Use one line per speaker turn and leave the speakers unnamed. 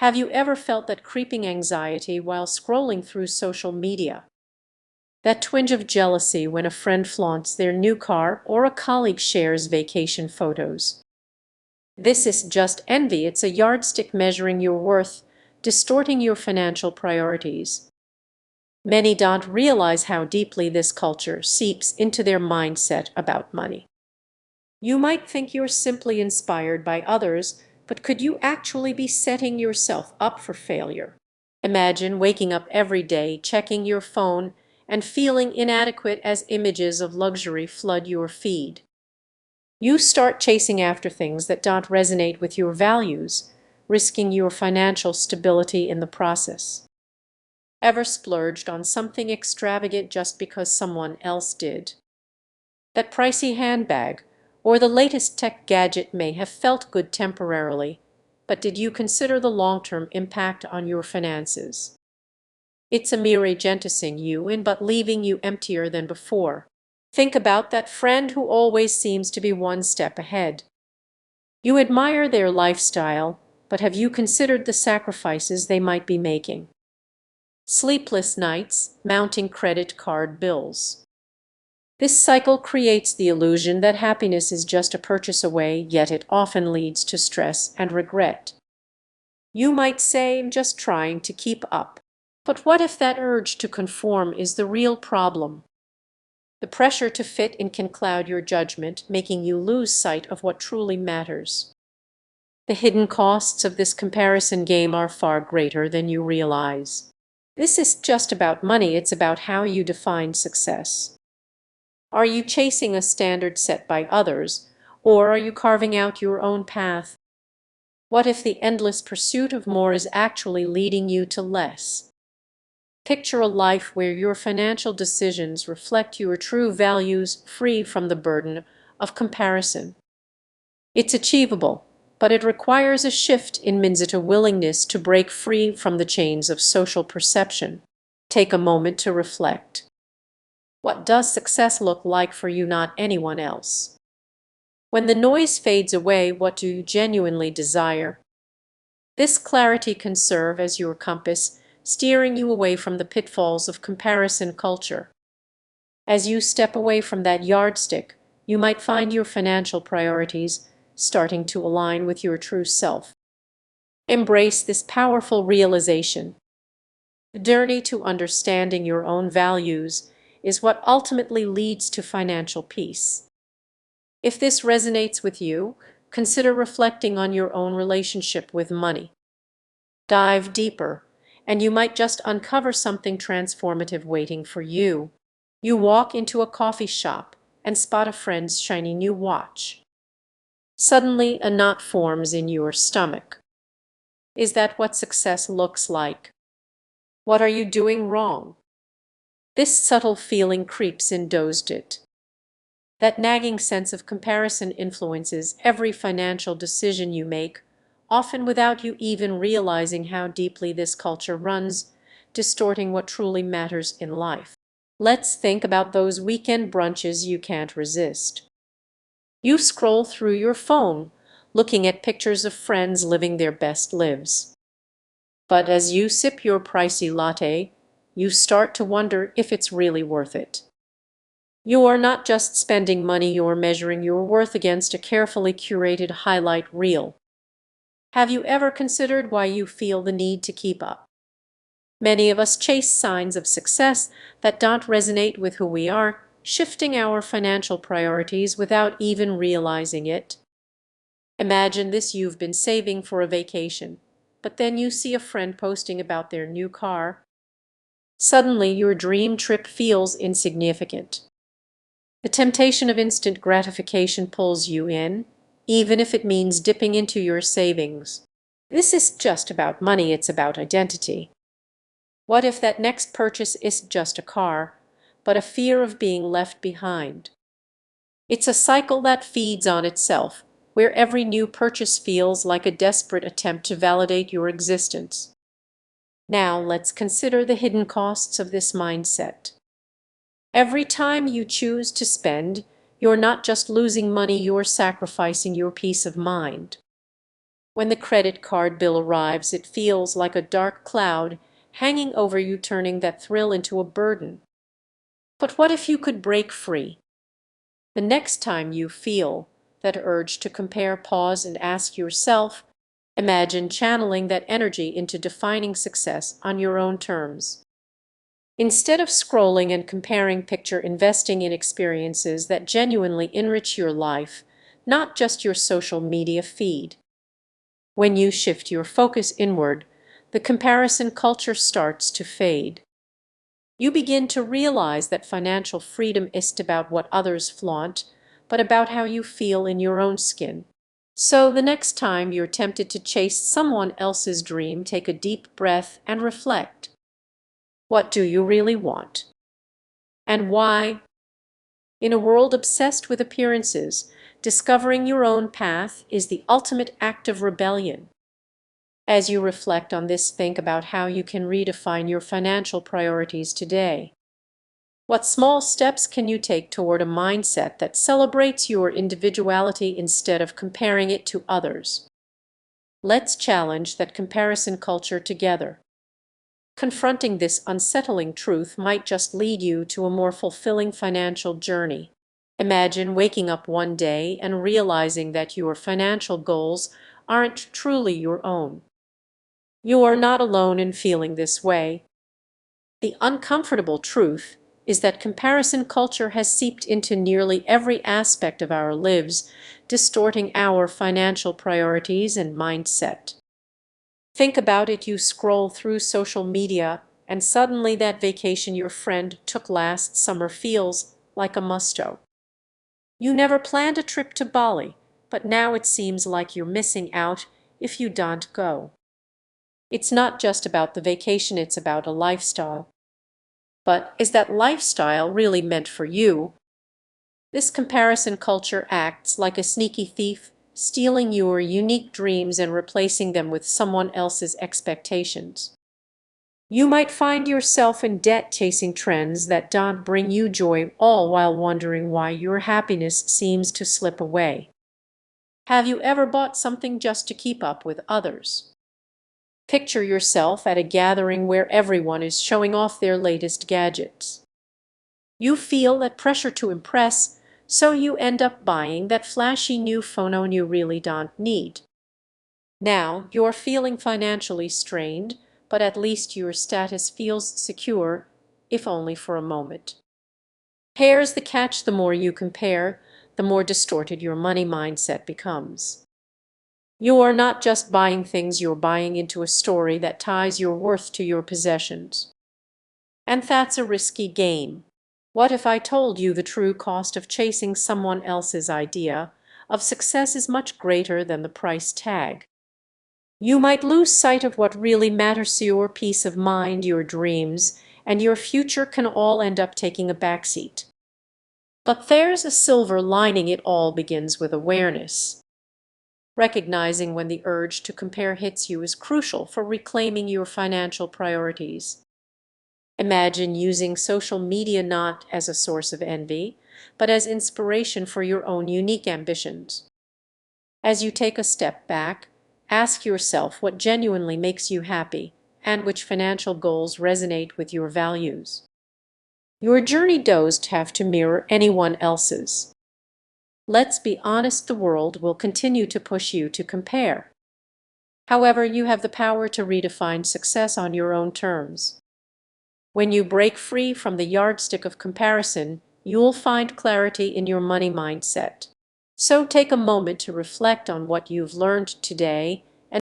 Have you ever felt that creeping anxiety while scrolling through social media? That twinge of jealousy when a friend flaunts their new car or a colleague shares vacation photos? This is just envy. It's a yardstick measuring your worth, distorting your financial priorities. Many don't realize how deeply this culture seeps into their mindset about money. You might think you're simply inspired by others, but could you actually be setting yourself up for failure? Imagine waking up every day, checking your phone, and feeling inadequate as images of luxury flood your feed. You start chasing after things that don't resonate with your values, risking your financial stability in the process. Ever splurged on something extravagant just because someone else did? That pricey handbag or the latest tech gadget may have felt good temporarily, but did you consider the long-term impact on your finances? It's a mere agenticing you in but leaving you emptier than before. Think about that friend who always seems to be one step ahead. You admire their lifestyle, but have you considered the sacrifices they might be making? Sleepless nights, mounting credit card bills. This cycle creates the illusion that happiness is just a purchase away, yet it often leads to stress and regret. You might say, "I'm just trying to keep up." But what if that urge to conform is the real problem? The pressure to fit in can cloud your judgment, making you lose sight of what truly matters. The hidden costs of this comparison game are far greater than you realize. This is just about money, it's about how you define success. Are you chasing a standard set by others, or are you carving out your own path? What if the endless pursuit of more is actually leading you to less? Picture a life where your financial decisions reflect your true values, free from the burden of comparison. It's achievable, but it requires a shift in mindset, a willingness to break free from the chains of social perception. Take a moment to reflect. What does success look like for you, not anyone else? When the noise fades away, what do you genuinely desire? This clarity can serve as your compass, steering you away from the pitfalls of comparison culture. As you step away from that yardstick, you might find your financial priorities starting to align with your true self. Embrace this powerful realization. The journey to understanding your own values is what ultimately leads to financial peace. If this resonates with you, consider reflecting on your own relationship with money. Dive deeper, and you might just uncover something transformative waiting for you. You walk into a coffee shop and spot a friend's shiny new watch. Suddenly, a knot forms in your stomach. Is that what success looks like? What are you doing wrong? This subtle feeling creeps in, dosed it. That nagging sense of comparison influences every financial decision you make, often without you even realizing how deeply this culture runs, distorting what truly matters in life. Let's think about those weekend brunches you can't resist. You scroll through your phone, looking at pictures of friends living their best lives. But as you sip your pricey latte, you start to wonder if it's really worth it. You are not just spending money, you're measuring your worth against a carefully curated highlight reel. Have you ever considered why you feel the need to keep up? Many of us chase signs of success that don't resonate with who we are, shifting our financial priorities without even realizing it. Imagine this: you've been saving for a vacation, but then you see a friend posting about their new car. Suddenly, your dream trip feels insignificant. The temptation of instant gratification pulls you in, even if it means dipping into your savings. This is just about money, it's about identity. What if that next purchase isn't just a car, but a fear of being left behind? It's a cycle that feeds on itself, where every new purchase feels like a desperate attempt to validate your existence. Now let's consider the hidden costs of this mindset. Every time you choose to spend, you're not just losing money, you're sacrificing your peace of mind. When the credit card bill arrives, it feels like a dark cloud hanging over you, turning that thrill into a burden. But what if you could break free? The next time you feel that urge to compare, pause and ask yourself, imagine channeling that energy into defining success on your own terms. Instead of scrolling and comparing, picture investing in experiences that genuinely enrich your life, not just your social media feed. When you shift your focus inward, the comparison culture starts to fade. You begin to realize that financial freedom isn't about what others flaunt, but about how you feel in your own skin. So the next time you're tempted to chase someone else's dream, take a deep breath and reflect. What do you really want? And why? In a world obsessed with appearances, discovering your own path is the ultimate act of rebellion. As you reflect on this, think about how you can redefine your financial priorities today. What small steps can you take toward a mindset that celebrates your individuality instead of comparing it to others? Let's challenge that comparison culture together. Confronting this unsettling truth might just lead you to a more fulfilling financial journey. Imagine waking up one day and realizing that your financial goals aren't truly your own. You are not alone in feeling this way. The uncomfortable truth is that comparison culture has seeped into nearly every aspect of our lives, distorting our financial priorities and mindset. Think about it: you scroll through social media, and suddenly that vacation your friend took last summer feels like a must-do. You never planned a trip to Bali, but now it seems like you're missing out if you don't go. It's not just about the vacation, it's about a lifestyle. But is that lifestyle really meant for you? This comparison culture acts like a sneaky thief, stealing your unique dreams and replacing them with someone else's expectations. You might find yourself in debt chasing trends that don't bring you joy, all while wondering why your happiness seems to slip away. Have you ever bought something just to keep up with others? Picture yourself at a gathering where everyone is showing off their latest gadgets. You feel that pressure to impress, so you end up buying that flashy new phone you really don't need. Now you're feeling financially strained, but at least your status feels secure, if only for a moment. Here's the catch: the more you compare, the more distorted your money mindset becomes. You are not just buying things, you're buying into a story that ties your worth to your possessions. And that's a risky game. What if I told you the true cost of chasing someone else's idea of success is much greater than the price tag? You might lose sight of what really matters: your peace of mind, your dreams, and your future can all end up taking a backseat. But there's a silver lining: it all begins with awareness. Recognizing when the urge to compare hits you is crucial for reclaiming your financial priorities. Imagine using social media not as a source of envy, but as inspiration for your own unique ambitions. As you take a step back, ask yourself what genuinely makes you happy and which financial goals resonate with your values. Your journey doesn't have to mirror anyone else's. Let's be honest, the world will continue to push you to compare. However, you have the power to redefine success on your own terms. When you break free from the yardstick of comparison, you'll find clarity in your money mindset. So take a moment to reflect on what you've learned today